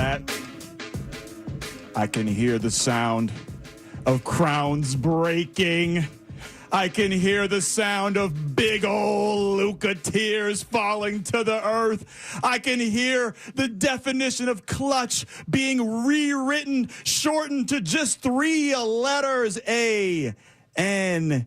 that. I can hear the sound of crowns breaking. I can hear the sound of big old Luca tears falling to the earth. I can hear the definition of clutch being rewritten, shortened to just 3 letters, A-N-T.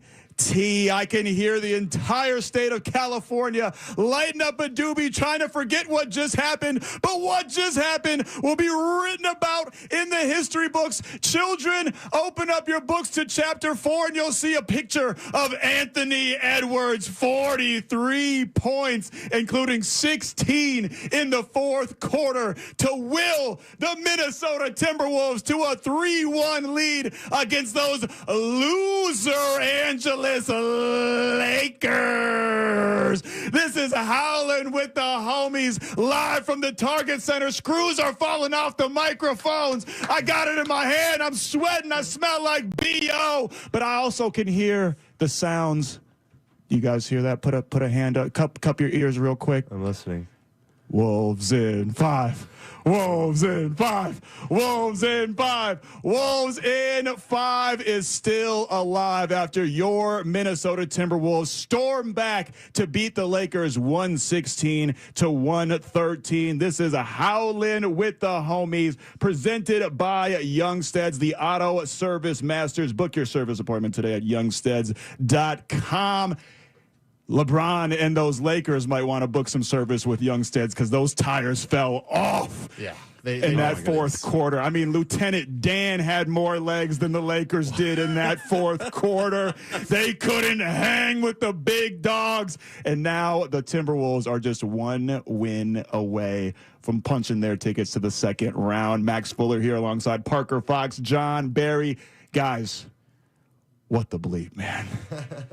I can hear the entire state of California lighting up a doobie, trying to forget what just happened. But what just happened will be written about in the history books. Children, open up your books to chapter 4 and you'll see a picture of Anthony Edwards, 43 points, including 16 in the fourth quarter to will the Minnesota Timberwolves to a 3-1 lead against those loser Angeles Lakers. This is Howlin with the homies, live from the Target Center. Screws are falling off the microphones. I got it in my hand. I'm sweating. I smell like B.O. But I also can hear the sounds. You guys hear that? Put a hand up. Cup your ears real quick. I'm listening. Wolves in 5. Wolves in 5. Wolves in 5. Wolves in 5 is still alive after your Minnesota Timberwolves storm back to beat the Lakers 116-113. This is a Howlin with the homies, presented by Youngstedts, the auto service masters. Book your service appointment today at youngstedts.com. LeBron and those Lakers might want to book some service with Youngstedts because those tires fell off in that fourth quarter. I mean, Lieutenant Dan had more legs than the Lakers did in that fourth quarter. They couldn't hang with the big dogs. And now the Timberwolves are just 1 win away from punching their tickets to the second round. Max Fuller here alongside Parker Fox, John Barry. Guys, what the bleep, man?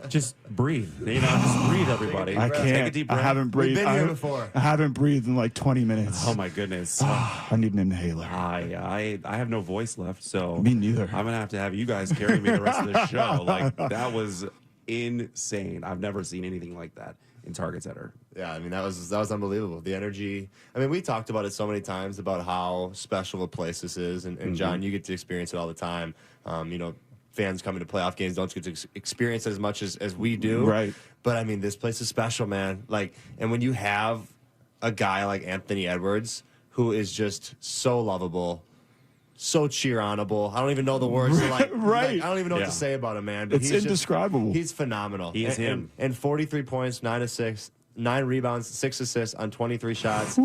Just breathe. Just breathe, everybody. I can't. Take a deep breath. I haven't breathed. We've been here before. I haven't breathed in like 20 minutes. Oh, my goodness. I need an inhaler. I have no voice left, so Me neither. I'm going to have you guys carry me the rest of the show. Like, that was insane. I've never seen anything like that in Target Center. Yeah, I mean, that was unbelievable. The energy. I mean, we talked about it so many times about how special a place this is. And John, you get to experience it all the time. Fans coming to playoff games don't get to experience it as much as we do. Right. But, I mean, this place is special, man. And when you have a guy like Anthony Edwards, who is just so lovable, so cheer-onable. I don't even know the words. Right. I don't even know what to say about him, man. But It's indescribable. He's phenomenal. He is him. And 43 points, 9 assists, 9 rebounds, 6 assists on 23 shots.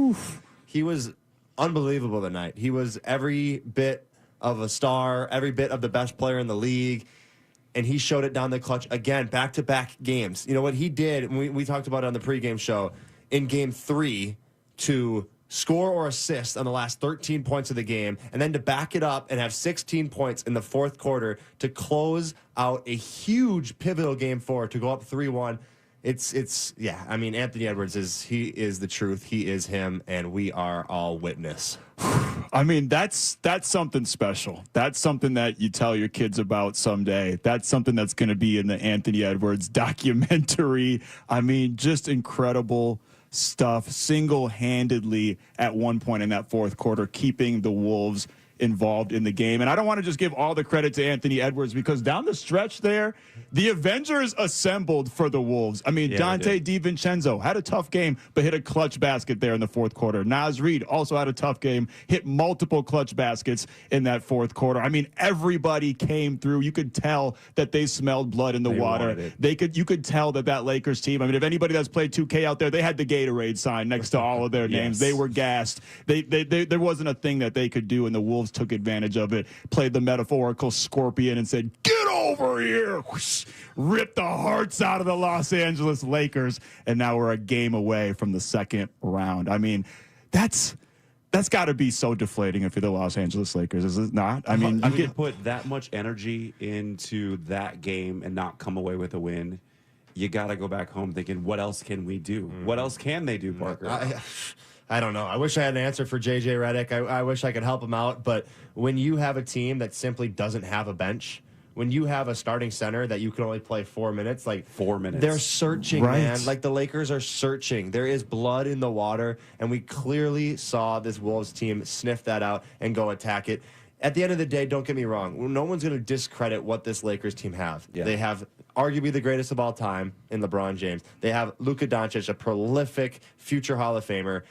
He was unbelievable tonight. He was every bit of a star, every bit of the best player in the league, and he showed it down the clutch again, back-to-back games. You know what he did, and we talked about it on the pregame show, in Game 3 to score or assist on the last 13 points of the game, and then to back it up and have 16 points in the fourth quarter to close out a huge pivotal Game 4 to go up 3-1. I mean, Anthony Edwards is the truth. He is him, and we are all witness. I mean, that's something special. That's something that you tell your kids about someday. That's something that's going to be in the Anthony Edwards documentary. I mean, just incredible stuff. Single-handedly at one point in that fourth quarter, keeping the Wolves involved in the game. And I don't want to just give all the credit to Anthony Edwards, because down the stretch there, the Avengers assembled for the Wolves. I mean, Dante DiVincenzo had a tough game, but hit a clutch basket there in the fourth quarter. Naz Reid also had a tough game, hit multiple clutch baskets in that fourth quarter. I mean, everybody came through. You could tell that they smelled blood in the water. You could tell that Lakers team, I mean, if anybody that's played 2K out there, they had the Gatorade sign next to all of their names. They were gassed. There wasn't a thing that they could do, and the Wolves took advantage of it, played the metaphorical scorpion and said, "Get over here!" Whoosh, ripped the hearts out of the Los Angeles Lakers, and now we're a game away from the second round. I mean, that's got to be so deflating if you're the Los Angeles Lakers, is it not? I mean, you put that much energy into that game and not come away with a win. You got to go back home thinking, what else can we do? What else can they do, Parker? I don't know. I wish I had an answer for J.J. Redick. I wish I could help him out. But when you have a team that simply doesn't have a bench, when you have a starting center that you can only play 4 minutes, like 4 minutes. they're searching, Right. man. Like the Lakers are searching. There is blood in the water, and we clearly saw this Wolves team sniff that out and go attack it. At the end of the day, don't get me wrong. No one's going to discredit what this Lakers team have. Yeah. They have arguably the greatest of all time in LeBron James. They have Luka Doncic, a prolific future Hall of Famer.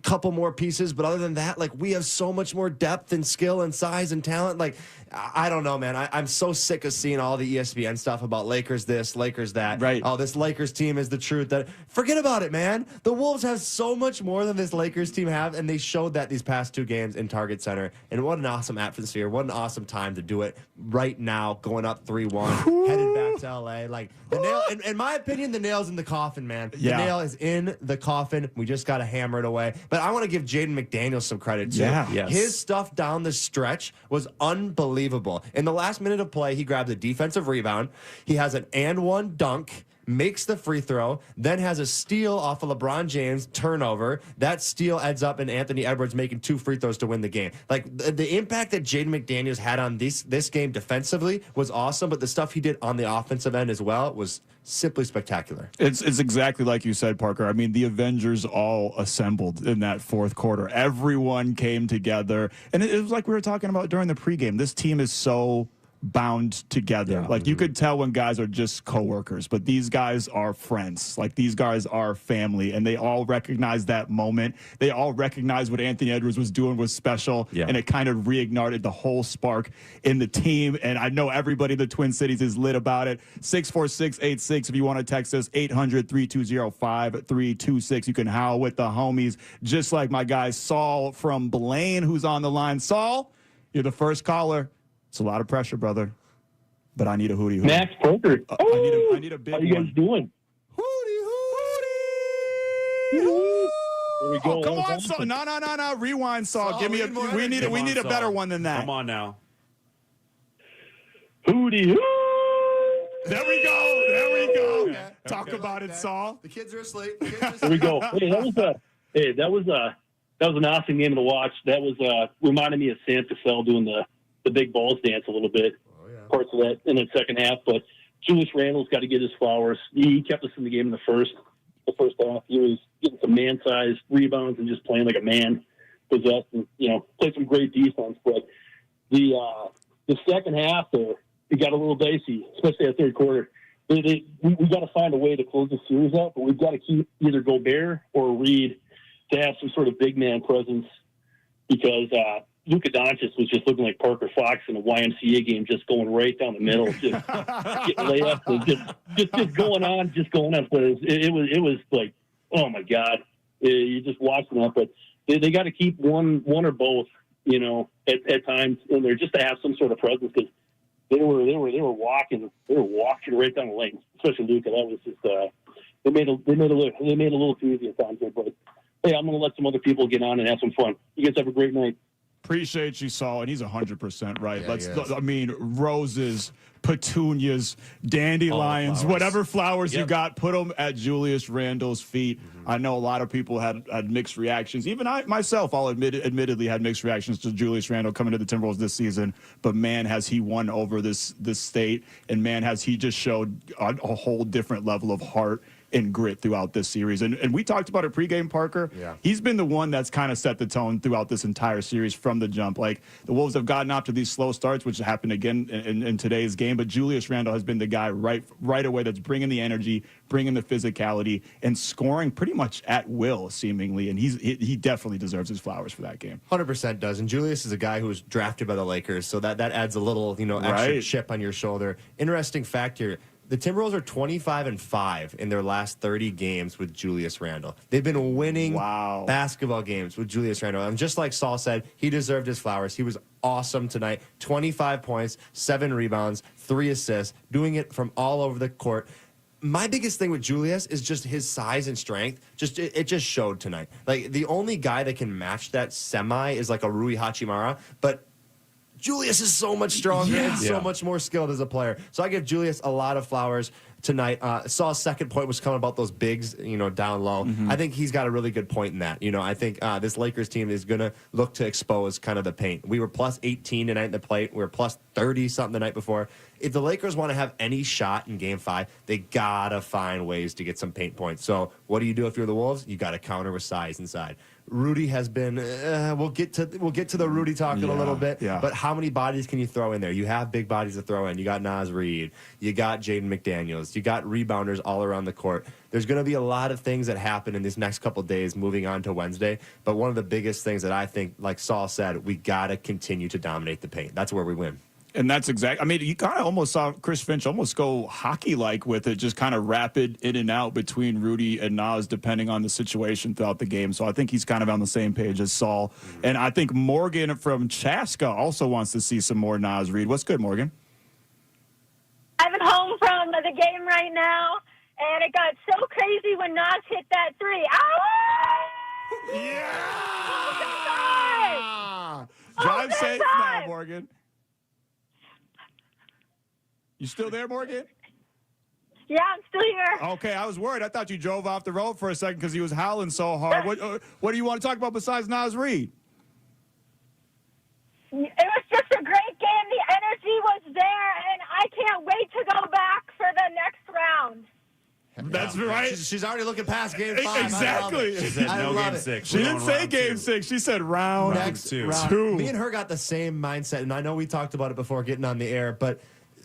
Couple more pieces, but other than that, like, we have so much more depth and skill and size and talent. Like, I don't know, man. I'm so sick of seeing all the ESPN stuff about Lakers this, Lakers that. Right. Oh, this Lakers team is the truth. That forget about it, man. The Wolves have so much more than this Lakers team have, and they showed that these past 2 games in Target Center. And what an awesome atmosphere! What an awesome time to do it right now, going up 3-1, headed back to LA. Like the nail, in my opinion, the nail's in the coffin, man. Yeah. The nail is in the coffin. We just got to hammer it away. But I want to give Jaden McDaniels some credit too. Yeah. Yes. His stuff down the stretch was unbelievable. In the last minute of play, he grabs a defensive rebound. He has an and one dunk, makes the free throw, then has a steal off of LeBron James turnover. That steal ends up in Anthony Edwards making 2 free throws to win the game. Like the impact that Jaden McDaniels had on this game defensively was awesome, but the stuff he did on the offensive end as well was simply spectacular. It's exactly like you said, Parker. I mean, the Avengers all assembled in that fourth quarter. Everyone came together. And it was like we were talking about during the pregame. This team is so bound together. Yeah. Like you could tell when guys are just coworkers, but these guys are friends. Like these guys are family, and they all recognize that moment. They all recognize what Anthony Edwards was doing was special, Yeah. and it kind of reignited the whole spark in the team. And I know everybody in the Twin Cities is lit about it. 64686 if you want to text us, 800-320-5326. You can howl with the homies, just like my guy Saul from Blaine, who's on the line. Saul, you're the first caller. It's a lot of pressure, brother, but I need a hootie. Max Poker. I need a big How you guys one. doing? Hootie, There we Oh, go. come That was on, awesome. Saul. No. Rewind, Saul. Saul, Give me we a. need more We energy. need a Come on, better Saul. one than that. Come on now. Hootie hoo! There we go. Okay. Talk Okay. about it, Okay. Saul. The kids are asleep. The kids are There we asleep. go. That was an awesome game to watch. That was reminded me of Sam Cassell doing the big balls dance a little bit. Oh, yeah. Parts of that in the second half, but Julius Randle's got to get his flowers. He kept us in the game in the first half. He was getting some man-sized rebounds and just playing like a man possessed, and played some great defense. But the second half there, it got a little dicey, especially that third quarter. We got to find a way to close the series out, but we've got to keep either Gobert or Reed to have some sort of big man presence, because Luka Doncic was just looking like Parker Fox in a YMCA game, just going right down the middle, just getting layups, and just going on. But it was like, oh my God, you're just watching that. But they got to keep one or both, at times in there, just to have some sort of presence, because they were walking right down the lane, especially Luka. That was just they made it a little too easy at times there. But hey, I'm going to let some other people get on and have some fun. You guys have a great night. Appreciate you, Saul, and he's 100% right. Yeah, he is. I mean, roses, petunias, dandelions, flowers. whatever flowers you Yep. got, put them at Julius Randle's feet. I know a lot of people had mixed reactions. Even I myself, admittedly had mixed reactions to Julius Randle coming to the Timberwolves this season. But man, has he won over this state, and man, has he just showed a whole different level of heart and grit throughout this series. And we talked about it pregame, Parker. Yeah. He's been the one that's kind of set the tone throughout this entire series from the jump. Like, the Wolves have gotten off to these slow starts, which happened again in today's game, but Julius Randle has been the guy right away that's bringing the energy, bringing the physicality, and scoring pretty much at will, seemingly. And he definitely deserves his flowers for that game. 100% does. And Julius is a guy who was drafted by the Lakers, so that adds a little, extra Right. chip on your shoulder. Interesting fact here. The Timberwolves are 25-5 in their last 30 games with Julius Randle. They've been winning basketball games with Julius Randle. And just like Saul said, he deserved his flowers. He was awesome tonight. 25 points, 7 rebounds, 3 assists, doing it from all over the court. My biggest thing with Julius is just his size and strength. It just showed tonight. Like, the only guy that can match that semi is like a Rui Hachimura, but Julius is so much stronger and so much more skilled as a player. So I give Julius a lot of flowers. tonight. Saul's second point was coming about those bigs, down low. I think he's got a really good point in that. I think this Lakers team is going to look to expose kind of the paint. We were plus 18 tonight in the plate. We were plus 30 something the night before. If the Lakers want to have any shot in Game 5, they got to find ways to get some paint points. So what do you do if you're the Wolves? You got to counter with size inside. Rudy has been. We'll get to the Rudy talk in a little bit. Yeah. But how many bodies can you throw in there? You have big bodies to throw in. You got Naz Reid. You got Jaden McDaniels. You got rebounders all around the court. There's going to be a lot of things that happen in these next couple of days moving on to Wednesday. But one of the biggest things that I think, like Saul said, we got to continue to dominate the paint. That's where we win. And that's exactly. I mean, you kind of almost saw Chris Finch almost go hockey-like with it, just kind of rapid in and out between Rudy and Naz, depending on the situation throughout the game. So I think he's kind of on the same page as Saul. And I think Morgan from Chaska also wants to see some more Naz Reid. What's good, Morgan? I'm at home from the game right now, and it got so crazy when Nas hit that three. Ow! Yeah! Drive safe now, Morgan. You still there, Morgan? Yeah, I'm still here. Okay, I was worried. I thought you drove off the road for a second because he was howling so hard. What do you want to talk about besides Naz Reid? It was just a great game. The energy was there, and I can't wait to go back for the next round. That's right. She's already looking past Game 5. Exactly. She said I no love Game it. 6. She didn't say Game 6. She said round Next two. round. Me and her got the same mindset, and I know we talked about it before getting on the air, but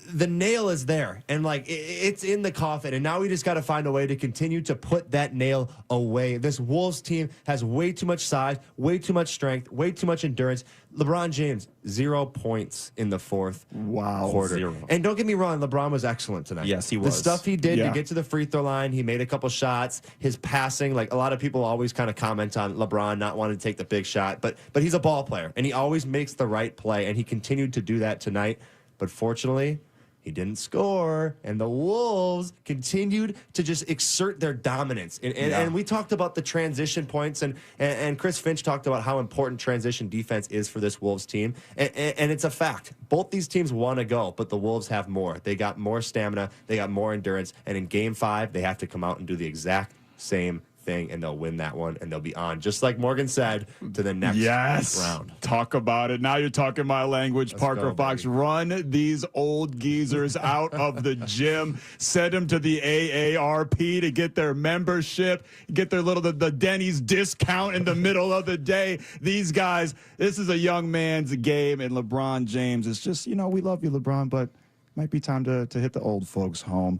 the nail is there, and it's in the coffin, and now we just got to find a way to continue to put that nail away. This Wolves team has way too much size, way too much strength, way too much endurance. LeBron James, 0 points in the fourth quarter. 0. And don't get me wrong, LeBron was excellent tonight. Yes, he The was. stuff he did Yeah. to get to the free throw line, he made a couple shots. His passing, a lot of people always kind of comment on LeBron not wanting to take the big shot, but he's a ball player, and he always makes the right play, and he continued to do that tonight. But fortunately, he didn't score, and the Wolves continued to just exert their dominance. And we talked about the transition points, and Chris Finch talked about how important transition defense is for this Wolves team. And it's a fact. Both these teams want to go, but the Wolves have more. They got more stamina. They got more endurance. And in Game 5, they have to come out and do the exact same thing, and they'll win that one, and they'll be on, just like Morgan said, to the next round. Talk about it. Now you're talking my language. Let's Parker go, Fox, baby. run these old geezers out of the gym. Send them to the AARP to get their membership, get their the Denny's discount in the middle of the day. These guys, this is a young man's game, and LeBron James is just, we love you, LeBron, but might be time to hit the old folks home.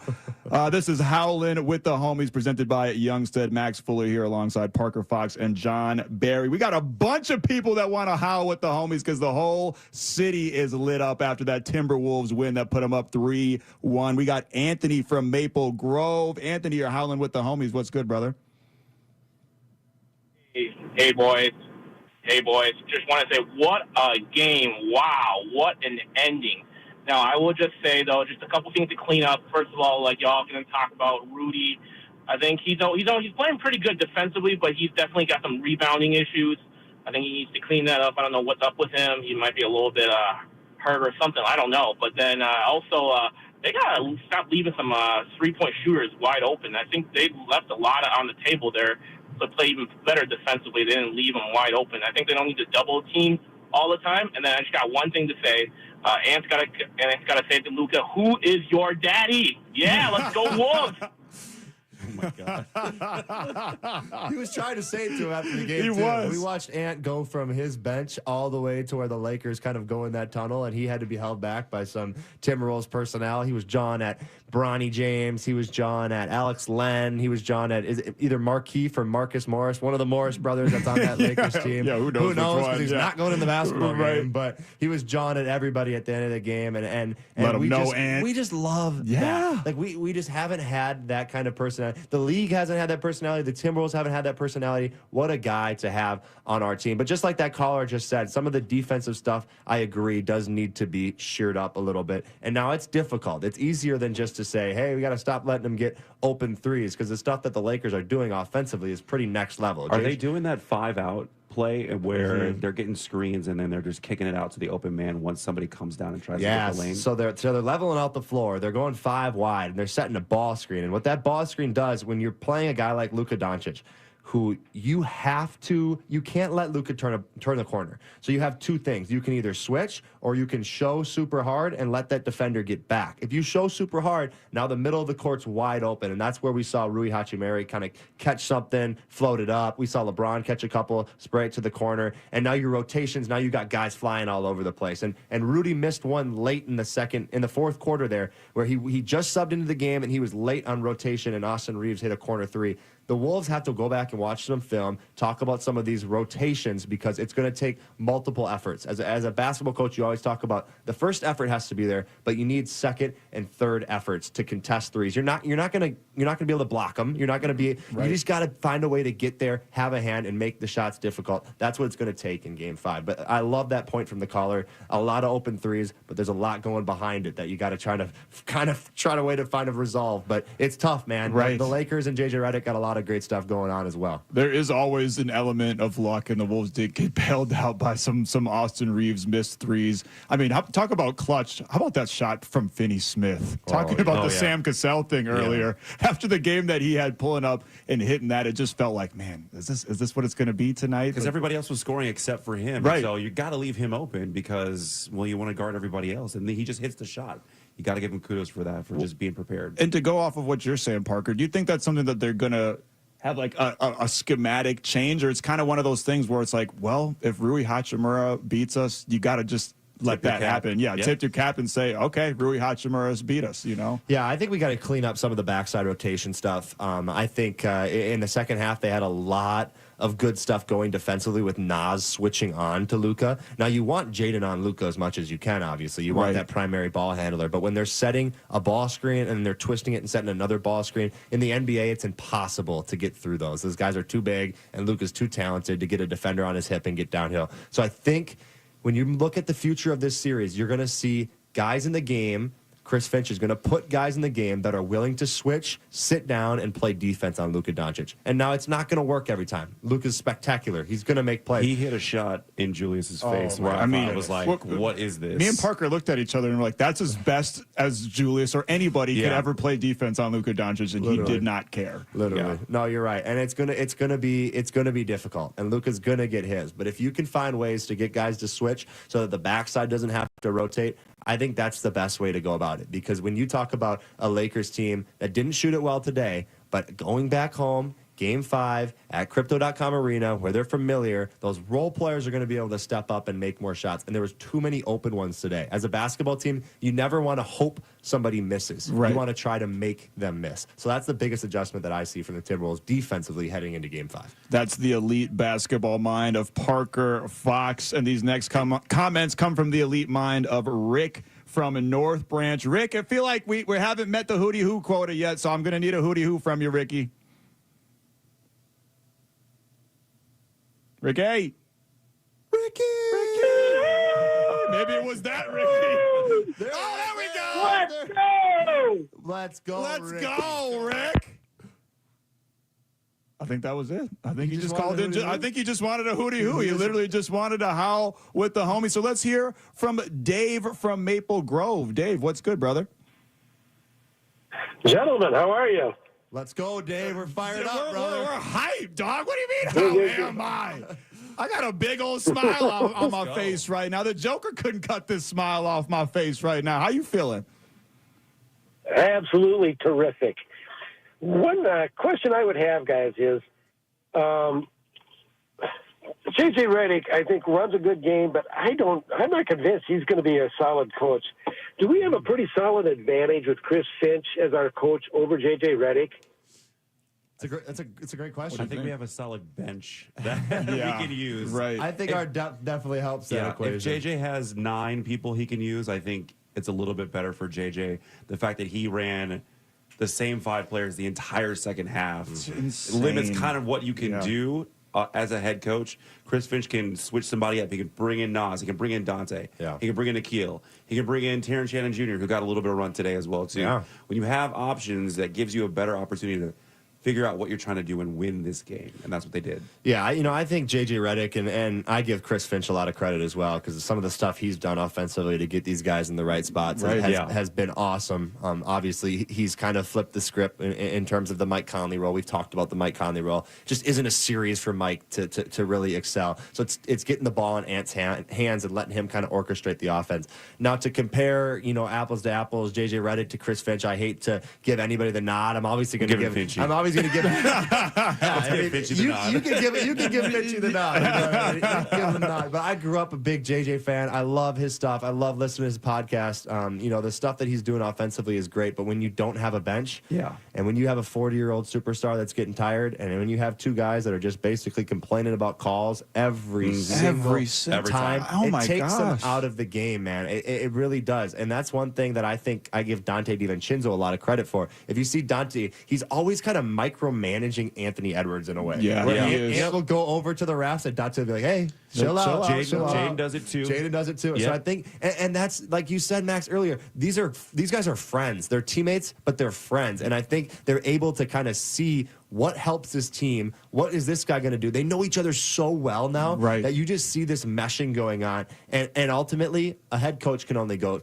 This is Howlin' with the Homies, presented by Youngstedts. Max Fuller here alongside Parker Fox and John Barry. We got a bunch of people that want to howl with the Homies because the whole city is lit up after that Timberwolves win that put them up 3-1. We got Anthony from Maple Grove. Anthony, you're howling with the Homies. What's good, brother? Hey, boys. Just want to say, what a game. Wow, what an ending. Now, I will just say, though, just a couple things to clean up. First of all, like y'all going to talk about Rudy. I think he's playing pretty good defensively, but he's definitely got some rebounding issues. I think he needs to clean that up. I don't know what's up with him. He might be a little bit hurt or something. I don't know. But then also they got to stop leaving some three-point shooters wide open. I think they left a lot on the table there to play even better defensively. They didn't leave them wide open. I think they don't need to double team all the time. And then I just got one thing to say. Ant's got to say to Luka, who is your daddy? Yeah, let's go Wolves. Oh, my God. He was trying to say it to him after the game, He too. was. We watched Ant go from his bench all the way to where the Lakers kind of go in that tunnel, and he had to be held back by some Timberwolves personnel. He was John at Bronny James. He was John at Alex Len. He was John at either Markeith or Marcus Morris, one of the Morris brothers that's on that Lakers team. Yeah, who knows which one, because he's yeah. not going in the basketball Right. game. But he was John at everybody at the end of the game, and Let him we know, just Ant. we just love Yeah. that. Like we just haven't had that kind of personality. The league hasn't had that personality. The Timberwolves haven't had that personality. What a guy to have on our team. But just like that caller just said, some of the defensive stuff, I agree, does need to be sheared up a little bit. And now it's difficult. It's easier than just to say, hey, we got to stop letting them get open threes, because the stuff that the Lakers are doing offensively is pretty next level. Are they doing that 5-out play where they're getting screens and then they're just kicking it out to the open man once somebody comes down and tries to get the lane. So they're leveling out the floor. They're going 5 wide and they're setting a ball screen. And what that ball screen does when you're playing a guy like Luka Doncic, who you can't let Luka turn the corner. So you have two things. You can either switch or you can show super hard and let that defender get back. If you show super hard, now the middle of the court's wide open, and that's where we saw Rui Hachimura kind of catch something, float it up. We saw LeBron catch a couple, spray it to the corner, and now your rotations, now you got guys flying all over the place. And Rudy missed one late in the fourth quarter there, where he just subbed into the game and he was late on rotation, and Austin Reeves hit a corner 3. The Wolves have to go back and watch some film, talk about some of these rotations, because it's going to take multiple efforts. As a basketball coach, you always talk about the first effort has to be there, but you need second and third efforts to contest threes. You're not going to be able to block them. You're not going to be. Right. You just got to find a way to get there, have a hand, and make the shots difficult. That's what it's going to take in Game 5. But I love that point from the caller. A lot of open threes, but there's a lot going behind it that you got to try to way to find a resolve. But it's tough, man. Right. The Lakers and JJ Redick got a lot of great stuff going on as well. There is always an element of luck, and the Wolves did get bailed out by some Austin Reeves missed threes. I mean, talk about clutch. How about that shot from Finney Smith? Talking about the Sam Cassell thing earlier. Yeah. After the game that he had pulling up and hitting that, it just felt like, man, is this what it's going to be tonight? Because everybody else was scoring except for him. Right. So you got to leave him open because, well, you want to guard everybody else. And he just hits the shot. You got to give him kudos for that, for just being prepared. And to go off of what you're saying, Parker, do you think that's something that they're going to have like a schematic change, or it's kind of one of those things where it's like, well, if Rui Hachimura beats us, you got to just let that happen. Yeah, tip your cap and say, okay, Rui Hachimura's beat us, you know? Yeah, I think we got to clean up some of the backside rotation stuff. I think in the second half, they had a lot of good stuff going defensively with Nas switching on to Luka. Now, you want Jaden on Luka as much as you can, obviously. You want that primary ball handler. But when they're setting a ball screen and they're twisting it and setting another ball screen, in the NBA, it's impossible to get through those. Those guys are too big, and Luka's too talented to get a defender on his hip and get downhill. So I think when you look at the future of this series, you're going to see guys in the game. Chris Finch is going to put guys in the game that are willing to switch, sit down, and play defense on Luka Doncic. And now it's not going to work every time. Luka's spectacular. He's going to make plays. He hit a shot in Julius's face where I was like, what is this? Me and Parker looked at each other and were like, that's as best as Julius or anybody could ever play defense on Luka Doncic, and he did not care. Literally. Yeah. No, you're right. And it's gonna be difficult. And Luka's gonna get his. But if you can find ways to get guys to switch so that the backside doesn't have to rotate, I think that's the best way to go about it. Because when you talk about a Lakers team that didn't shoot it well today, but going back home, Game 5 at Crypto.com Arena, where they're familiar, those role players are going to be able to step up and make more shots. And there was too many open ones today. As a basketball team, you never want to hope somebody misses. Right. You want to try to make them miss. So that's the biggest adjustment that I see from the Timberwolves defensively heading into Game 5. That's the elite basketball mind of Parker Fox. And these next comments come from the elite mind of Rick from North Branch. Rick, I feel like we haven't met the Hootie Hoo quota yet, so I'm going to need a Hootie Hoo from you, Ricky. Ricky. Maybe it was that Ricky. There we go. Let's go, Rick. I think that was it. I think he just called in. I think he just wanted a hootie hoo. He literally just wanted to howl with the homie. So let's hear from Dave from Maple Grove. Dave, what's good, brother? Gentlemen, how are you? Let's go, Dave. We're fired up, brother. We're hyped, dog. What do you mean, how am I? I got a big old smile on my face right now. The Joker couldn't cut this smile off my face right now. How you feeling? Absolutely terrific. One question I would have, guys, is J.J. Redick, I think, runs a good game, but I'm not convinced he's going to be a solid coach. Do we have a pretty solid advantage with Chris Finch as our coach over J.J. Redick? It's a great question. I think we have a solid bench that we can use. Right. I think our depth definitely helps that equation. If JJ has 9 people he can use, I think it's a little bit better for JJ. The fact that he ran the same 5 players the entire second half limits kind of what you can do as a head coach. Chris Finch can switch somebody up. He can bring in Nas. He can bring in Dante. Yeah. He can bring in Akil. He can bring in Terrence Shannon Jr., who got a little bit of run today as well, too. Yeah. When you have options, that gives you a better opportunity to figure out what you're trying to do and win this game, and that's what they did. Yeah, I think J.J. Redick and I give Chris Finch a lot of credit as well because some of the stuff he's done offensively to get these guys in the right spots has been awesome. Obviously, he's kind of flipped the script in terms of the Mike Conley role. We've talked about the Mike Conley role. Just isn't a series for Mike to really excel. So it's getting the ball in Ant's hands and letting him kind of orchestrate the offense. Now, to compare, apples to apples, J.J. Redick to Chris Finch, I hate to give anybody the nod. I'm obviously going to give Finchy. I'm always going to give. Finchy the nod. You can give Finchy the nod. Give him the nod. But I grew up a big JJ fan. I love his stuff. I love listening to his podcast. The stuff that he's doing offensively is great. But when you don't have a bench, and when you have a 40-year-old superstar that's getting tired, and when you have two guys that are just basically complaining about calls every single time, it takes them out of the game, man. It really does. And that's one thing that I think I give Dante DiVincenzo a lot of credit for. If you see Dante, he's always kind of micromanaging Anthony Edwards in a way. Ant will go over to the refs and Dante will be like, hey, chill out. Jaden does it too. Jaden does it too. Yep. So I think, and that's like you said, Max, earlier, these guys are friends. They're teammates, but they're friends. And I think they're able to kind of see what helps this team. What is this guy going to do? They know each other so well now that you just see this meshing going on. And ultimately, a head coach can only go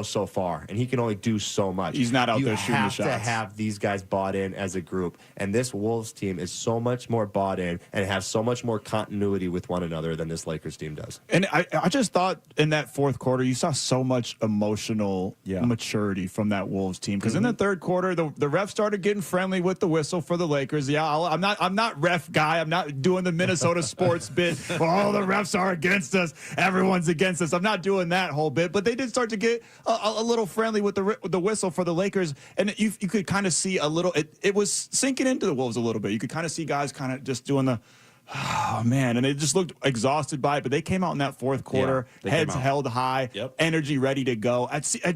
so far, and he can only do so much. He's not out there shooting the shots. You have to have these guys bought in as a group, and this Wolves team is so much more bought in and has so much more continuity with one another than this Lakers team does. And I just thought in that fourth quarter, you saw so much emotional maturity from that Wolves team, because in the third quarter, the ref started getting friendly with the whistle for the Lakers. I'm not ref guy. I'm not doing the Minnesota sports bit. Oh, the refs are against us. Everyone's against us. I'm not doing that whole bit, but they did start to get a little friendly with the whistle for the Lakers, and you could kind of see a little. It was sinking into the Wolves a little bit. You could kind of see guys kind of just doing the, oh man, and they just looked exhausted by it. But they came out in that fourth quarter, heads held high, energy ready to go.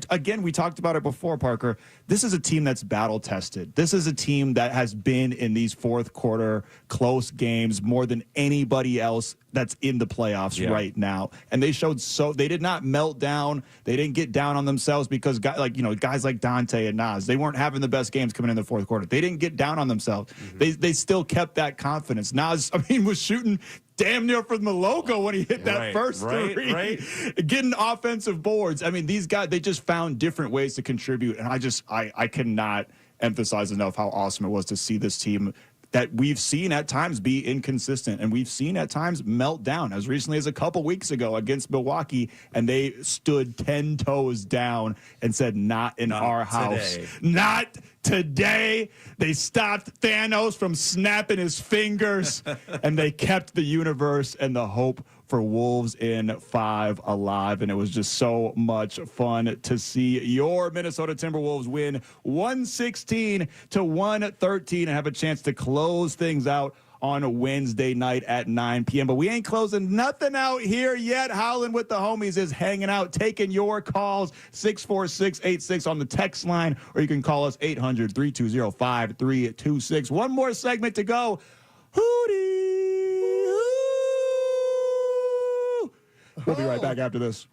Again, we talked about it before, Parker. This is a team that's battle tested. This is a team that has been in these fourth quarter close games more than anybody else that's in the playoffs right now. And they showed they did not melt down. They didn't get down on themselves because guys like Dante and Nas, they weren't having the best games coming in the fourth quarter. They didn't get down on themselves. They still kept that confidence. Nas, was shooting damn near from the logo when he hit that first three. Getting offensive boards. These guys, they just found different ways to contribute. And I cannot emphasize enough how awesome it was to see this team that we've seen at times be inconsistent, and we've seen at times melt down as recently as a couple weeks ago against Milwaukee, and they stood 10 toes down and said, not in our house. Not today. They stopped Thanos from snapping his fingers, and they kept the universe and the hope for Wolves in 5 alive. And it was just so much fun to see your Minnesota Timberwolves win 116-113 and have a chance to close things out on a Wednesday night at 9 p.m. But we ain't closing nothing out here yet. Howlin with the homies is hanging out, taking your calls, 64686 on the text line, or you can call us 800-320-5326. One more segment to go. Hootie! We'll be right back after this.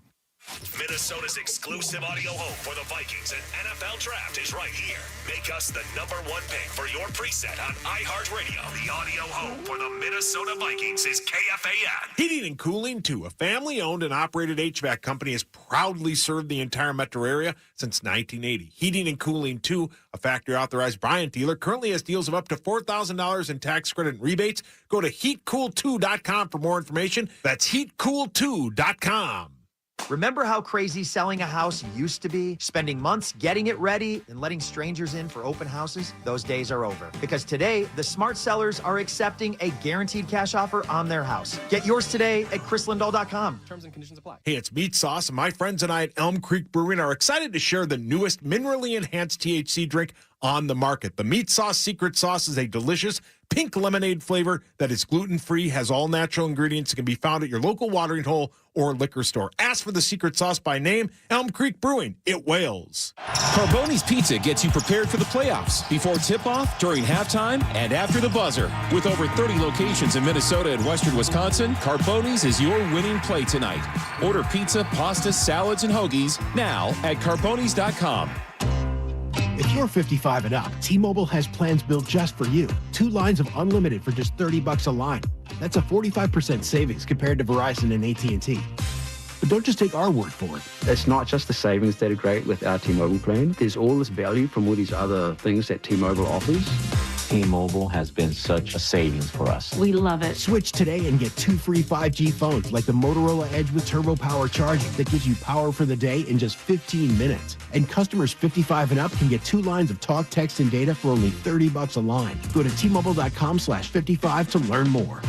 Minnesota's exclusive audio home for the Vikings and NFL Draft is right here. Make us the #1 pick for your preset on iHeartRadio. The audio home for the Minnesota Vikings is KFAN. Heating and Cooling 2, a family-owned and operated HVAC company, has proudly served the entire metro area since 1980. Heating and Cooling 2, a factory-authorized Bryant dealer, currently has deals of up to $4,000 in tax credit and rebates. Go to heatcool2.com for more information. That's heatcool2.com. Remember how crazy selling a house used to be? Spending months getting it ready and letting strangers in for open houses? Those days are over. Because today, the smart sellers are accepting a guaranteed cash offer on their house. Get yours today at chrislindahl.com. Terms and conditions apply. Hey, it's Meat Sauce, and my friends and I at Elm Creek Brewing are excited to share the newest minerally enhanced THC drink on the market. The Meat Sauce Secret Sauce is a delicious pink lemonade flavor that is gluten-free, has all natural ingredients, and can be found at your local watering hole or liquor store. Ask for the Secret Sauce by name, Elm Creek Brewing. It wails. Carboni's Pizza gets you prepared for the playoffs, before tip-off, during halftime, and after the buzzer. With over 30 locations in Minnesota and western Wisconsin, Carboni's is your winning play tonight. Order pizza, pasta, salads, and hoagies now at Carboni's.com. If you're 55 and up, T-Mobile has plans built just for you. 2 lines of unlimited for just $30 a line. That's a 45% savings compared to Verizon and AT&T. But don't just take our word for it. It's not just the savings that are great with our T-Mobile plan. There's all this value from all these other things that T-Mobile offers. T-Mobile has been such a savings for us. We love it. Switch today and get 2 free 5G phones like the Motorola Edge with Turbo Power charging that gives you power for the day in just 15 minutes. And customers 55 and up can get 2 lines of talk, text, and data for only $30 a line. Go to T-Mobile.com/55 to learn more.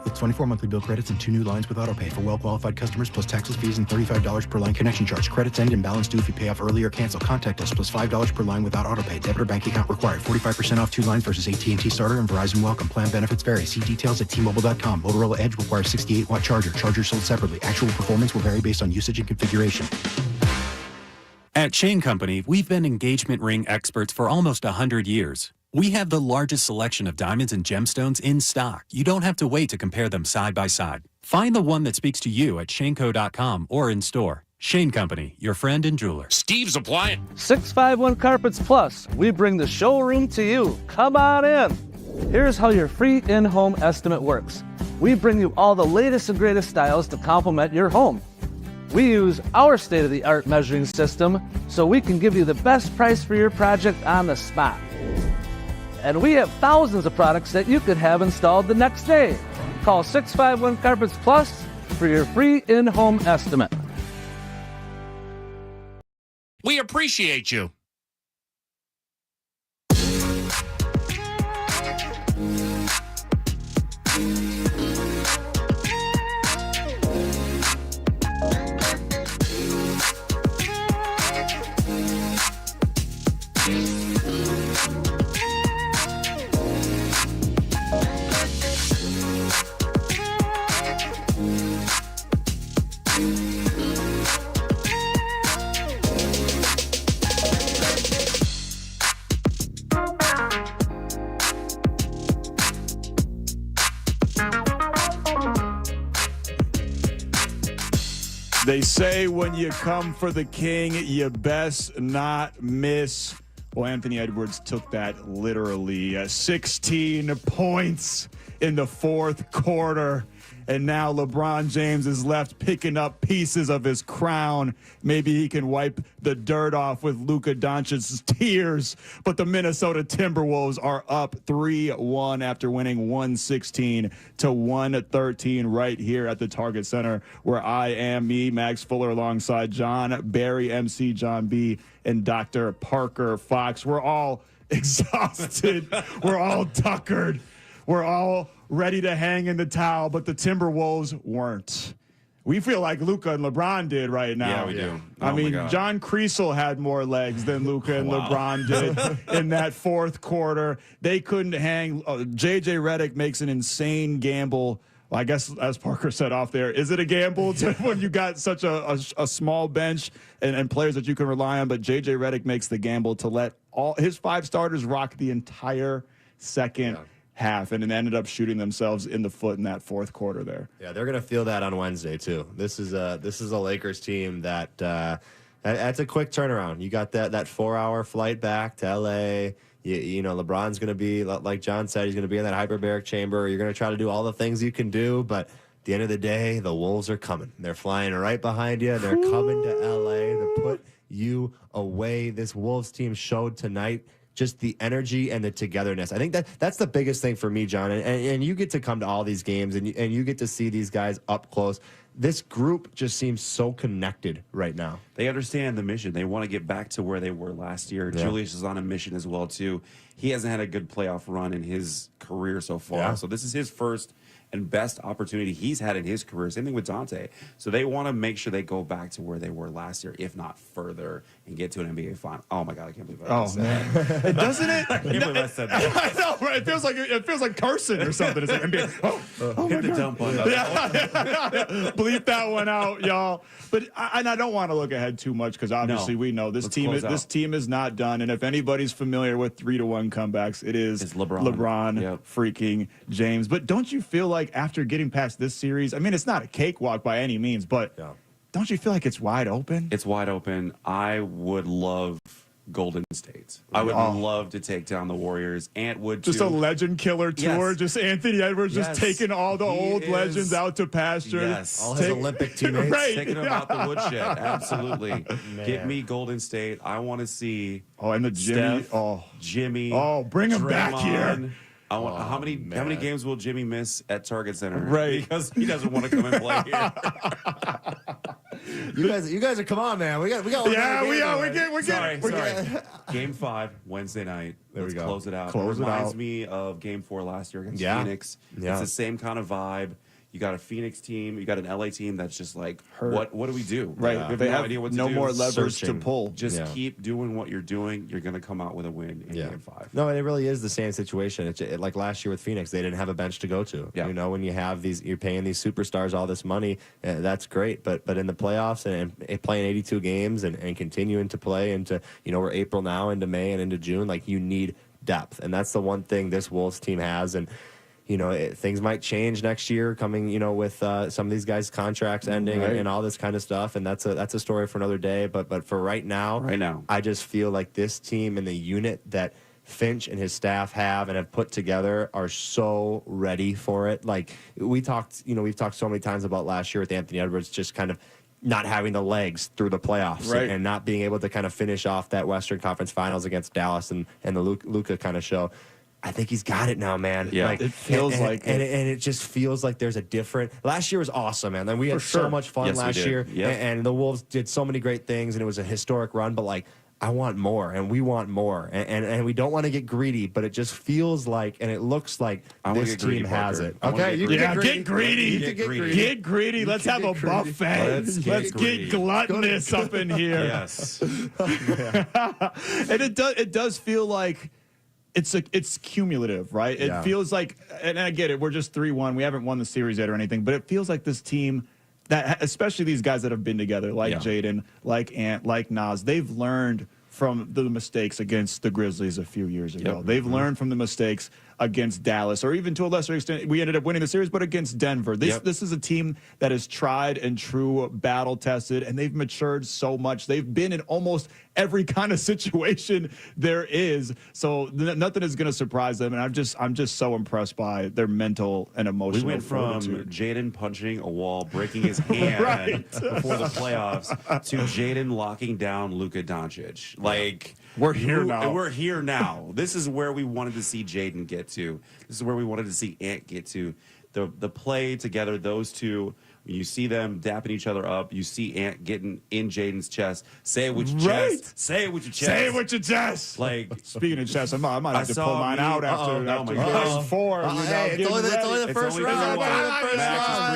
With 24 monthly bill credits and 2 new lines with autopay for well-qualified customers plus taxes, fees, and $35 per line connection charge. Credits end and balance due if you pay off early or cancel. Contact us plus $5 per line without autopay. Debit or bank account required. 45% off 2 lines versus AT&T Starter and Verizon Welcome. Plan benefits vary. See details at T-Mobile.com. Motorola Edge requires 68-watt charger. Charger sold separately. Actual performance will vary based on usage and configuration. At Shane Company, we've been engagement ring experts for almost 100 years. We have the largest selection of diamonds and gemstones in stock. You don't have to wait to compare them side by side. Find the one that speaks to you at shaneco.com or in store. Shane Company, your friend and jeweler. Steve's Appliance. 651 Carpets Plus. We bring the showroom to you. Come on in. Here's how your free in-home estimate works. We bring you all the latest and greatest styles to complement your home. We use our state-of-the-art measuring system so we can give you the best price for your project on the spot. And we have thousands of products that you could have installed the next day. Call 651 Carpets Plus for your free in-home estimate. We appreciate you. They say when you come for the king, you best not miss. Well, Anthony Edwards took that literally. 16 points in the fourth quarter. And now LeBron James is left picking up pieces of his crown. Maybe he can wipe the dirt off with Luka Doncic's tears. But the Minnesota Timberwolves are up 3-1 after winning 116-113 right here at the Target Center, where I am me, Max Fuller, alongside John Barry, MC John B, and Dr. Parker Fox. We're all exhausted. We're all tuckered. We're all ready to hang in the towel, but the Timberwolves weren't. We feel like Luka and LeBron did right now. Yeah, we do. I mean, John Creasel had more legs than Luka and LeBron did in that fourth quarter. They couldn't hang. J.J. Redick makes an insane gamble. Well, I guess, as Parker said off there, is it a gamble when you got such a small bench and players that you can rely on? But J.J. Redick makes the gamble to let all his 5 starters rock the entire second half, and it ended up shooting themselves in the foot in that fourth quarter there. Yeah, they're gonna feel that on Wednesday too. This is a Lakers team that that's a quick turnaround. You got that 4-hour flight back to LA. You know, LeBron's gonna be, like John said, he's gonna be in that hyperbaric chamber. You're gonna try to do all the things you can do, but at the end of the day, the Wolves are coming. They're flying right behind you. They're coming to LA to put you away. This Wolves team showed tonight just the energy and the togetherness. I think that's the biggest thing for me, John. And you get to come to all these games and you get to see these guys up close. This group just seems so connected right now. They understand the mission. They want to get back to where they were last year. Yeah. Julius is on a mission as well, too. He hasn't had a good playoff run in his career so far. Yeah. So this is his first and best opportunity he's had in his career. Same thing with Dante. So they want to make sure they go back to where they were last year, if not further, and get to an NBA final. Oh my God, I can't believe I said that. It doesn't it? I can't believe I said that. I know, right? It feels like Carson or something. It's like NBA. Hit the dump on that. Yeah. Bleep that one out, y'all. But I don't want to look ahead too much because obviously we know this team is not done. And if anybody's familiar with 3-1 comebacks, it's LeBron freaking James. But don't you feel like after getting past this series, I mean, it's not a cakewalk by any means, but don't you feel like it's wide open? It's wide open. I would love Golden State. I would love to take down the Warriors. Ant would just too. a legend killer tour. Yes. Just Anthony Edwards just taking all the old legends out to pasture. Yes. All his Olympic teammates. Right. Taking them out the woodshed. Absolutely. Get me Golden State. I want to see and the Jimmy. Steph, Jimmy. Bring him back Draymond. here. I want, how many games will Jimmy miss at Target Center? Right. Because he doesn't want to come and play here. You guys are, come on, man. We got. Yeah, we are. We're getting. Sorry. Game 5 Wednesday night. Let's close it out. Close it it reminds out. me of Game 4 last year against Yeah. Phoenix. Yeah. It's the same kind of vibe. You got a Phoenix team. You got an LA team that's just like, what do we do? Right. We have They no have idea what to no do. more leverage Searching. to pull. Just keep doing what you're doing. You're going to come out with a win in Game 5. No, it really is the same situation. It's like last year with Phoenix, they didn't have a bench to go to. Yeah. You know, when you have these, you're paying these superstars all this money, that's great. But in the playoffs and playing 82 games and continuing to play into, we're April now into May and into June, like you need depth, and that's the one thing this Wolves team has. And things might change next year coming, with some of these guys' contracts ending and all this kind of stuff. And that's a story for another day. But for right now, I just feel like this team and the unit that Finch and his staff have and have put together are so ready for it. Like we've talked so many times about last year with Anthony Edwards, just kind of not having the legs through the playoffs and not being able to kind of finish off that Western Conference Finals against Dallas and the Luka kind of show. I think he's got it now, man. Yeah, like, it feels like and it just feels like there's a different. Last year was awesome, man. Then we had so much fun last year, and the Wolves did so many great things, and it was a historic run. But like, I want more, and we want more, and we don't want to get greedy, but it just feels like, and it looks like this team has it. Okay, you get greedy. Get greedy. Let's have a buffet. Let's get gluttonous up in here. Yes. And it does feel like it's cumulative, right? It feels like, and I get it, we're just 3-1. We haven't won the series yet or anything, but it feels like this team, that especially these guys that have been together, like Jaden, like Ant, like Nas, they've learned from the mistakes against the Grizzlies a few years ago. They've learned from the mistakes against Dallas, or even to a lesser extent, we ended up winning the series, but against Denver. This is a team that is tried and true, battle tested, and they've matured so much. They've been in almost every kind of situation there is. So nothing is going to surprise them, and I'm just so impressed by their mental and emotional. We went from Jaden punching a wall, breaking his hand before the playoffs, to Jaden locking down Luka Doncic. Like, we're here now. We're here now. This is where we wanted to see Jaden get to. This is where we wanted to see Ant get to. The play together, those two. When you see them dapping each other up, you see Ant getting in Jaden's chest. Say it with your chest. Say it with your chest. Say it with your chest. Like, speaking of chest, I might have to pull mine out after game 4. It's only the first round.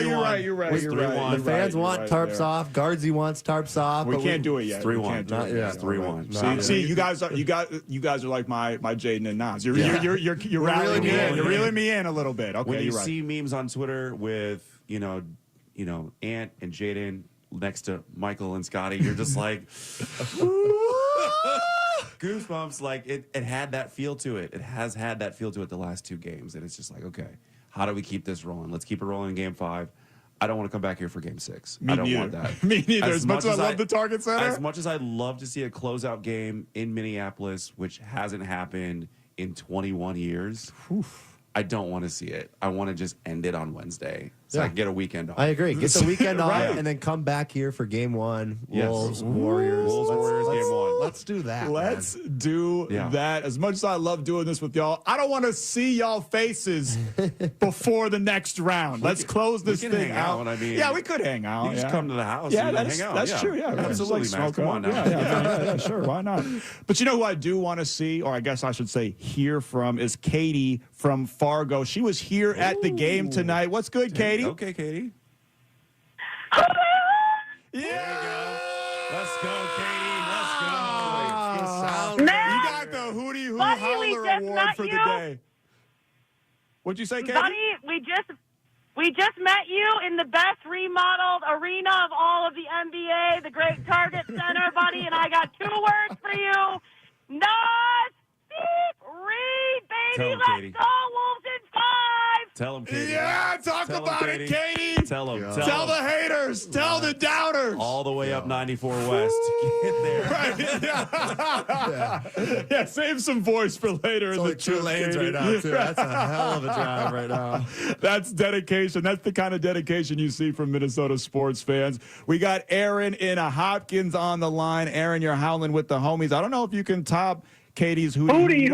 You're right. The fans want tarps off. Guardsy wants tarps off. We can't do it yet. 3-1. It's 3-1. See, you guys are like my Jaden and Nas. You're rallying me in. You're reeling me in a little bit. Okay, when you you're right. see memes on Twitter with Ant and Jaden next to Michael and Scotty, you're just like goosebumps. Like it had that feel to it. It has had that feel to it the last 2 games, and it's just like, okay, how do we keep this rolling? Let's keep it rolling in Game 5. I don't want to come back here for Game 6. I don't want that. Me neither. As much as I love the Target Center. As much as I'd love to see a closeout game in Minneapolis, which hasn't happened in 21 years. I don't want to see it. I want to just end it on Wednesday so I can get a weekend off. I agree. Get the weekend off and then come back here for Game 1. Wolves, Warriors. Game 1. Let's do that. Let's do that. As much as I love doing this with y'all, I don't want to see y'all faces before the next round. Let's close this thing hang out. I mean, we could hang out. You can just come to the house and hang out. That's true. Yeah, absolutely, just Max. Come on now. Yeah, sure. Why not? But you know who I do want to see, or I guess I should say hear from, is Katie from Fargo. She was here at the game tonight. What's good, Katie? Okay, Katie. Yeah. Let's go, Katie. Let's go. You got the Hootie Hoo Howler Award for the day. What'd you say, Katie? Buddy, we just met you in the best remodeled arena of all of the NBA, the great Target Center, buddy, and I got 2 words for you. Nas, Reed, baby. Tell him, Let's Katie. go, Wolves in 5. Tell him, Katie. Yeah, talk Tell him, about it, Katie. Tell Tell them. Tell the haters. Tell the doubters. All the way up 94 West. Get there. Right. Yeah, save some voice for later It's in only the 2 lanes right now, too. That's a hell of a drive right now. That's dedication. That's the kind of dedication you see from Minnesota sports fans. We got Aaron in a Hopkins on the line. Aaron, you're howling with the homies. I don't know if you can top Katie's Hootie.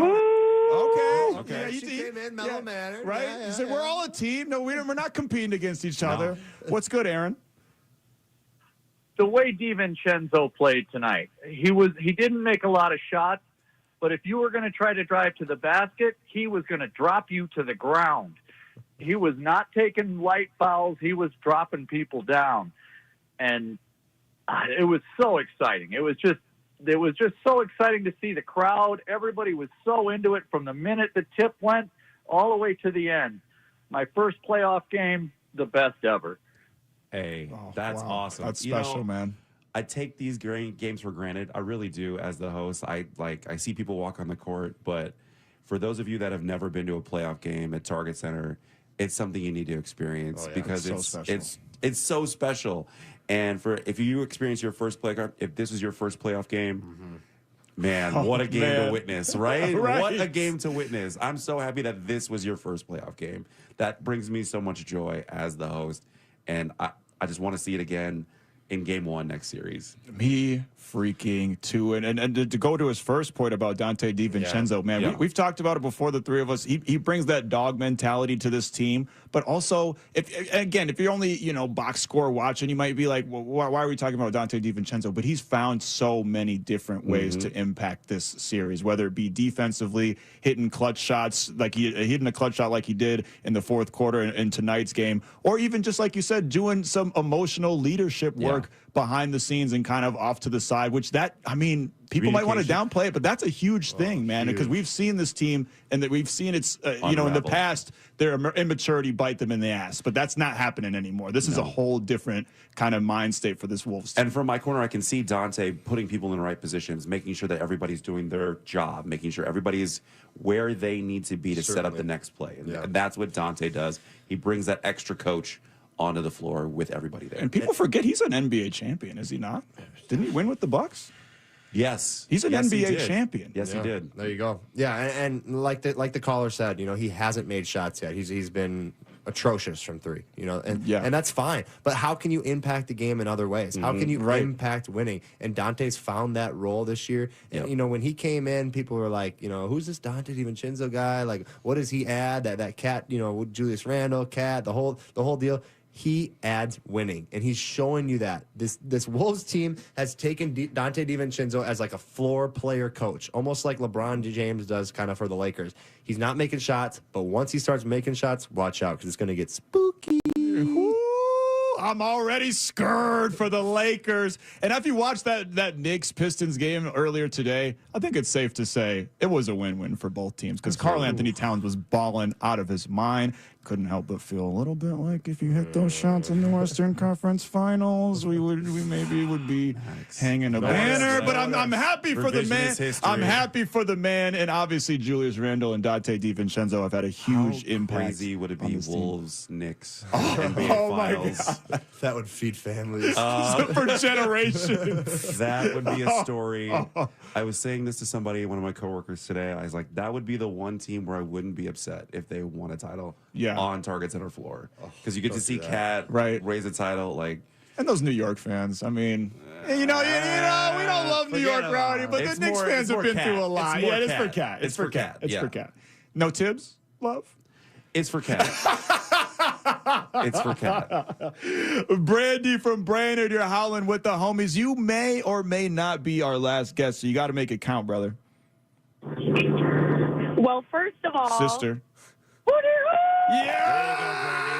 Okay. Yeah, she came in mellow manner. Right? Yeah, You said we're all a team. No, we're not competing against each other. What's good, Aaron? The way DiVincenzo played tonight, he didn't make a lot of shots, but if you were going to try to drive to the basket, he was going to drop you to the ground. He was not taking light fouls. He was dropping people down. And it was so exciting. It was just so exciting to see the crowd. Everybody was so into it from the minute the tip went all the way to the end. My first playoff game, the best ever. Hey, that's awesome. That's special, man. I take these games for granted. I really do. As the host, I see people walk on the court, but for those of you that have never been to a playoff game at Target Center, it's something you need to experience because it's so special. And if you experience your first if this is your first playoff game, man, what a game to witness, right? What a game to witness. I'm so happy that this was your first playoff game. That brings me so much joy as the host. And I just want to see it again in game 1 next series. Me freaking too. And to go to his first point about Dante DiVincenzo, man, we've talked about it before, the three of us. He brings that dog mentality to this team. But also, if you're only, box score watching, you might be like, well, why are we talking about Dante DiVincenzo? But he's found so many different ways to impact this series, whether it be defensively, hitting clutch shots, like hitting a clutch shot like he did in the fourth quarter in tonight's game, or even just like you said, doing some emotional leadership work behind the scenes and kind of off to the side, people might want to downplay it, but that's a huge thing, man, because we've seen this team and that we've seen it's, in the past, their immaturity bite them in the ass, but that's not happening anymore. This is a whole different kind of mind state for this Wolves team. And from my corner, I can see Dante putting people in the right positions, making sure that everybody's doing their job, making sure everybody's where they need to be to set up the next play. And that's what Dante does. He brings that extra coach onto the floor with everybody there. And people forget he's an NBA champion, is he not? Didn't he win with the Bucks? Yes. He's an NBA champion. Yes, he did. There you go. Yeah, and like the caller said, he hasn't made shots yet. He's been atrocious from 3, and that's fine. But how can you impact the game in other ways? How can you impact winning? And Dante's found that role this year. And when he came in, people were like, who's this Dante DiVincenzo guy? Like, what does he add? That cat, Julius Randle, cat, the whole deal. He adds winning, and he's showing you that. This Wolves team has taken Dante DiVincenzo as like a floor player coach, almost like LeBron James does kind of for the Lakers. He's not making shots, but once he starts making shots, watch out because it's going to get spooky. I'm already scared for the Lakers. And if you watched that Knicks-Pistons game earlier today, I think it's safe to say it was a win-win for both teams because Karl Anthony Towns was balling out of his mind. Couldn't help but feel a little bit like if you hit those shots in the Western Conference Finals, we maybe would be hanging a banner. But I'm happy for the man. I'm happy for the man, and obviously Julius Randle and Dante DiVincenzo have had a huge impact. How crazy would it be? Wolves, Knicks, NBA Finals. My God. That would feed families for generations. That would be a story. I was saying this to somebody, one of my coworkers today. I was like, that would be the one team where I wouldn't be upset if they won a title. On Target Center floor, because you get to see Cat raise a title, and those New York fans. I mean, we don't love New York, Rowdy, but the Knicks fans have been through a lot. It's for Cat. It's for Cat. It's for Cat. No Tibbs, love. It's for Cat. It's for Cat. Brandy from Brainerd, you're howling with the homies. You may or may not be our last guest, so you got to make it count, brother. Well, first of all, sister. Yeah!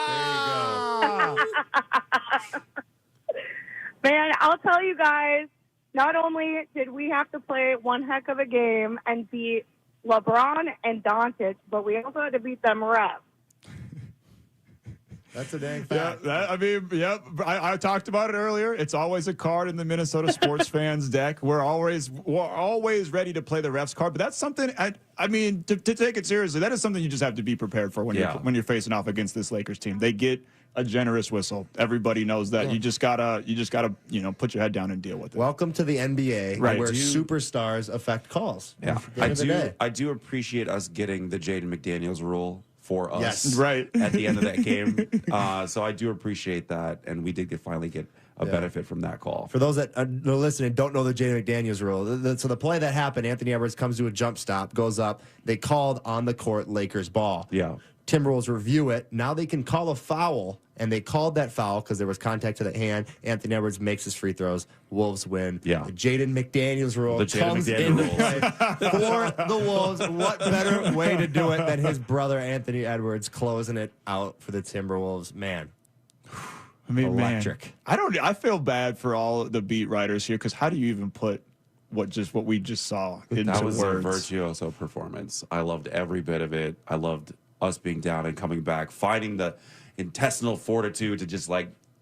There you go. Man, I'll tell you guys, not only did we have to play one heck of a game and beat LeBron and Doncic, but we also had to beat them refs. That's a dang fact. I talked about it earlier. It's always a card in the Minnesota sports fans deck. We're always ready to play the refs card, but that's something. To take it seriously, that is something you just have to be prepared for when you're facing off against this Lakers team. They get a generous whistle. Everybody knows that. You just gotta put your head down and deal with it. Welcome to the NBA, Right. where superstars affect calls. Yeah, At the end of the day. I do appreciate us getting the Jaden McDaniels rule for us. Yes. Right. At the end of that game, so I do appreciate that, and we did finally get a benefit from that call. For those that are listening don't know the Jaden McDaniels rule, so the play that happened, Anthony Edwards comes to a jump stop, goes up. They called on the court Lakers ball. Yeah. Timberwolves review it. Now they can call a foul, and they called that foul because there was contact to the hand. Anthony Edwards makes his free throws. Wolves win. Yeah. The Jaden McDaniels rule The Jaden comes McDaniels into rule. play for the Wolves. What better way to do it than his brother Anthony Edwards closing it out for the Timberwolves? Man. I mean, electric. Man, I feel bad for all the beat writers here because how do you even put what we just saw into That was words? a virtuoso performance. I loved every bit of it. I loved us being down and coming back, finding the intestinal fortitude to just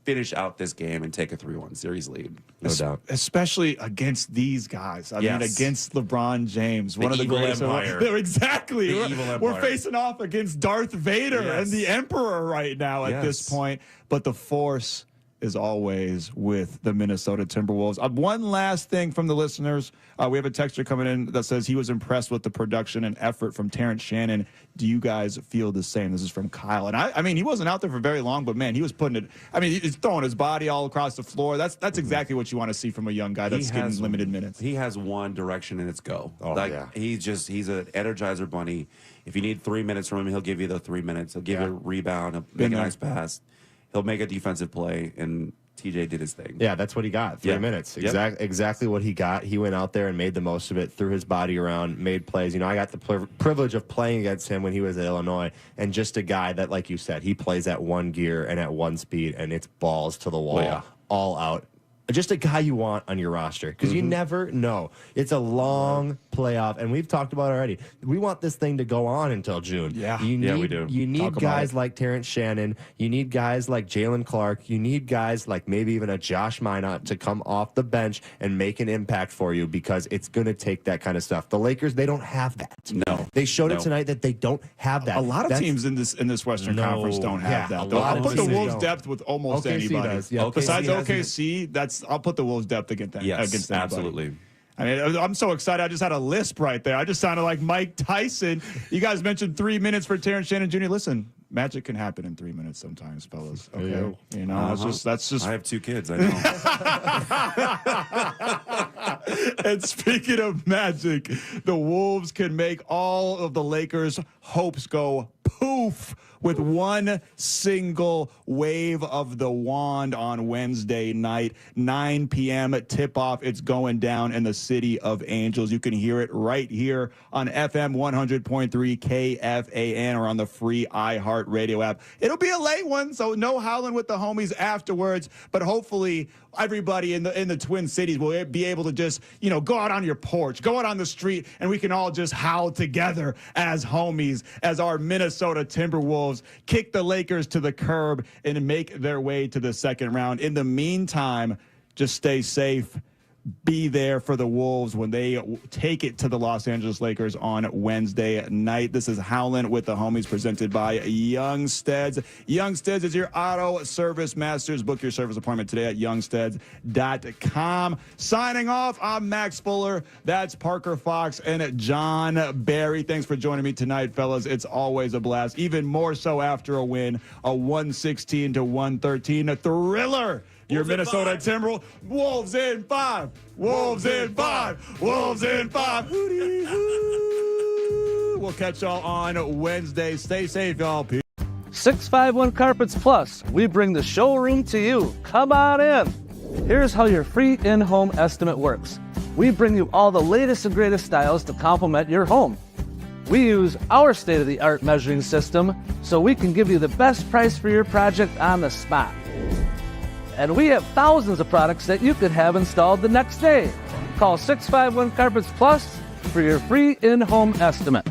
finish out this game and take a 3-1 series lead. No doubt. Especially against these guys. I mean, against LeBron James, one of the evil greatest. empire. Exactly. The evil empire. We're facing off against Darth Vader and the Emperor right now at this point. But the force is always with the Minnesota Timberwolves. One last thing from the listeners. We have a texter coming in that says he was impressed with the production and effort from Terrence Shannon. Do you guys feel the same? This is from Kyle. And I mean, he wasn't out there for very long, but man, he was putting it. I mean, he's throwing his body all across the floor. That's exactly what you want to see from a young guy that's getting limited minutes. He has one direction and it's go. Oh, yeah. He's an energizer bunny. If you need 3 minutes from him, he'll give you the 3 minutes. He'll give you a rebound, he'll make a nice pass. He'll make a defensive play, and TJ did his thing. Yeah, that's what he got. 3 minutes. Exactly what he got. He went out there and made the most of it, threw his body around, made plays. You know, I got the privilege of playing against him when he was at Illinois, and just a guy that, like you said, he plays at one gear and at one speed, and it's balls to the wall, all out. Just a guy you want on your roster because you never know. It's a long playoff, and we've talked about it already. We want this thing to go on until June. Yeah, we do. You need guys like Terrence Shannon. You need guys like Jalen Clark. You need guys like maybe even a Josh Minot to come off the bench and make an impact for you because it's going to take that kind of stuff. The Lakers, they don't have that. No. They showed it tonight that they don't have that. A lot of teams in this Western Conference don't have that. I'll put the Wolves depth with almost anybody. Does, yeah. Besides OKC, I'll put the Wolves depth against that. Yes, against anybody. absolutely. I mean, I'm so excited. I just had a lisp right there. I just sounded like Mike Tyson. You guys mentioned 3 minutes for Terrence Shannon Jr. Listen, magic can happen in 3 minutes sometimes, fellas. Okay, you know, that's just. I have 2 kids. I know. And speaking of magic, the Wolves can make all of the Lakers' hopes go poof with one single wave of the wand on Wednesday night, 9 p.m. tip-off. It's going down in the City of Angels. You can hear it right here on FM 100.3 KFAN or on the free iHeartRadio app. It'll be a late one, so no howling with the homies afterwards, but hopefully everybody in the Twin Cities will be able to just, go out on your porch, go out on the street, and we can all just howl together as homies as our Minnesota Timberwolves kick the Lakers to the curb and make their way to the second round. In the meantime, just stay safe. Be there for the Wolves when they take it to the Los Angeles Lakers on Wednesday night. This is Howlin' with the Homies presented by Youngstedts. Youngstedts is your auto service masters. Book your service appointment today at youngstedts.com. Signing off, I'm Max Fuller. That's Parker Fox and John Barry. Thanks for joining me tonight, fellas. It's always a blast, even more so after a win, a 116-113, a thriller. Your Minnesota Timberwolves. Wolves in 5. Wolves in 5. Wolves in 5. Hootie hoo. We'll catch y'all on Wednesday. Stay safe, y'all. Peace. 651 Carpets Plus. We bring the showroom to you. Come on in. Here's how your free in-home estimate works. We bring you all the latest and greatest styles to complement your home. We use our state-of-the-art measuring system so we can give you the best price for your project on the spot. And we have thousands of products that you could have installed the next day. Call 651 Carpets Plus for your free in-home estimate.